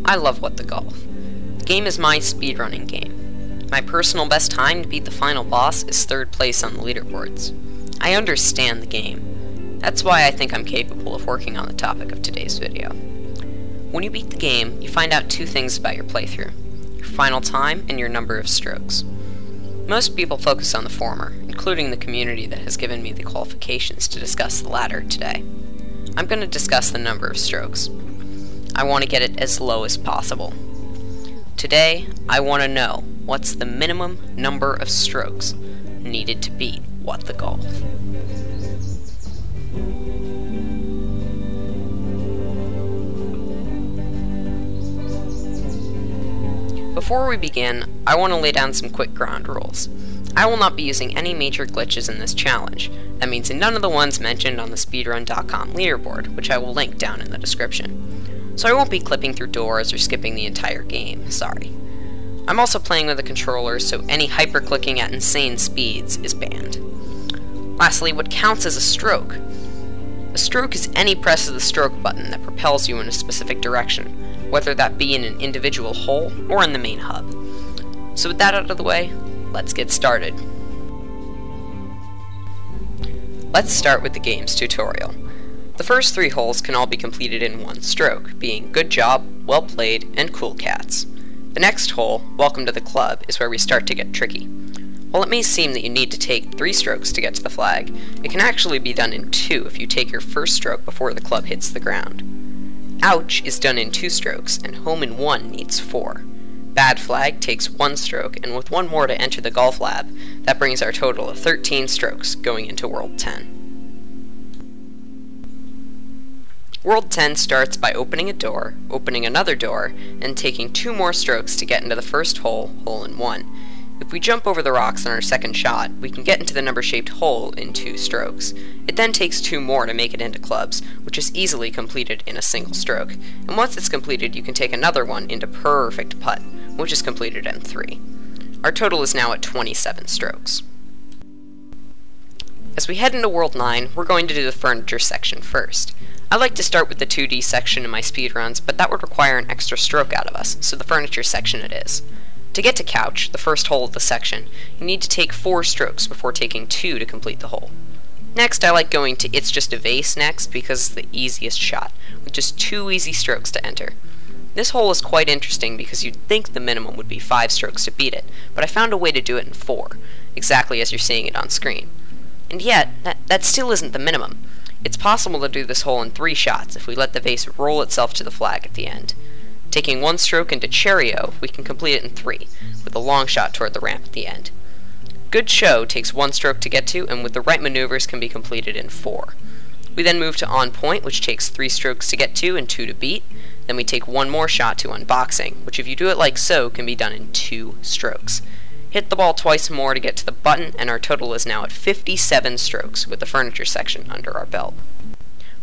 I love What the Golf. The game is my speedrunning game. My personal best time to beat the final boss is 3rd place on the leaderboards. I understand the game. That's why I think I'm capable of working on the topic of today's video. When you beat the game, you find out 2 things about your playthrough: your final time and your number of strokes. Most people focus on the former, including the community that has given me the qualifications to discuss the latter today. I'm going to discuss the number of strokes. I want to get it as low as possible. Today, I want to know what's the minimum number of strokes needed to beat What the Golf. Before we begin, I want to lay down some quick ground rules. I will not be using any major glitches in this challenge. That means none of the ones mentioned on the speedrun.com leaderboard, which I will link down in the description. So I won't be clipping through doors or skipping the entire game, sorry. I'm also playing with a controller, so any hyper-clicking at insane speeds is banned. Lastly, what counts as a stroke? A stroke is any press of the stroke button that propels you in a specific direction, whether that be in an individual hole or in the main hub. So with that out of the way, let's get started. Let's start with the game's tutorial. The first 3 holes can all be completed in 1 stroke, being good job, well played, and cool cats. The next hole, welcome to the club, is where we start to get tricky. While it may seem that you need to take 3 strokes to get to the flag, it can actually be done in 2 if you take your first stroke before the club hits the ground. Ouch is done in 2 strokes, and home in 1 needs 4. Bad flag takes 1 stroke, and with 1 more to enter the golf lab, that brings our total of 13 strokes going into World 10. World 10 starts by opening a door, opening another door, and taking 2 more strokes to get into the first hole, hole in 1. If we jump over the rocks on our second shot, we can get into the number-shaped hole in 2 strokes. It then takes 2 more to make it into clubs, which is easily completed in a single stroke. And once it's completed, you can take another one into perfect putt, which is completed in 3. Our total is now at 27 strokes. As we head into World 9, we're going to do the furniture section first. I like to start with the 2D section in my speedruns, but that would require an extra stroke out of us, so the furniture section it is. To get to couch, the first hole of the section, you need to take 4 strokes before taking 2 to complete the hole. Next, I like going to It's Just a Vase next because it's the easiest shot, with just 2 easy strokes to enter. This hole is quite interesting because you'd think the minimum would be 5 strokes to beat it, but I found a way to do it in 4, exactly as you're seeing it on screen. And yet, that still isn't the minimum. It's possible to do this hole in 3 shots if we let the vase roll itself to the flag at the end. Taking 1 stroke into Cheerio, we can complete it in 3, with a long shot toward the ramp at the end. Good Show takes 1 stroke to get to, and with the right maneuvers can be completed in 4. We then move to On Point, which takes 3 strokes to get to and 2 to beat. Then we take 1 more shot to Unboxing, which if you do it like so, can be done in 2 strokes. Hit the ball twice more to get to the button, and our total is now at 57 strokes, with the furniture section under our belt.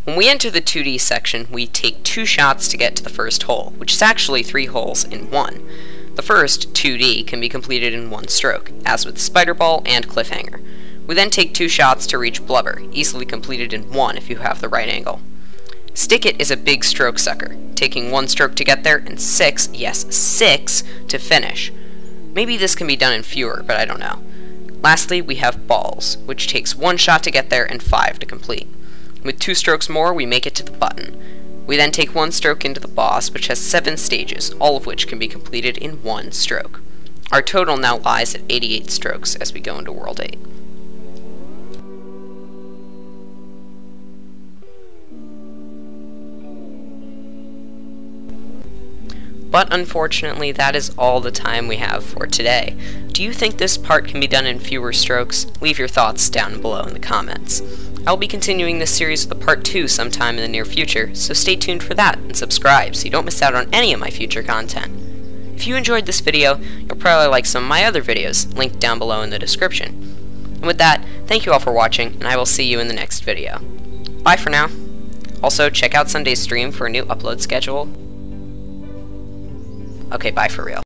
When we enter the 2D section, we take 2 shots to get to the first hole, which is actually 3 holes in 1. The first, 2D, can be completed in 1 stroke, as with Spider Ball and Cliffhanger. We then take 2 shots to reach Blubber, easily completed in 1 if you have the right angle. Stick It is a big stroke sucker, taking 1 stroke to get there and 6, yes 6, to finish. Maybe this can be done in fewer, but I don't know. Lastly, we have Balls, which takes 1 shot to get there and 5 to complete. With 2 strokes more, we make it to the button. We then take 1 stroke into the boss, which has 7 stages, all of which can be completed in 1 stroke. Our total now lies at 88 strokes as we go into World 8. But unfortunately, that is all the time we have for today. Do you think this part can be done in fewer strokes? Leave your thoughts down below in the comments. I'll be continuing this series with a part 2 sometime in the near future, so stay tuned for that and subscribe so you don't miss out on any of my future content. If you enjoyed this video, you'll probably like some of my other videos, linked down below in the description. And with that, thank you all for watching, and I will see you in the next video. Bye for now. Also, check out Sunday's stream for a new upload schedule. Okay, bye for real.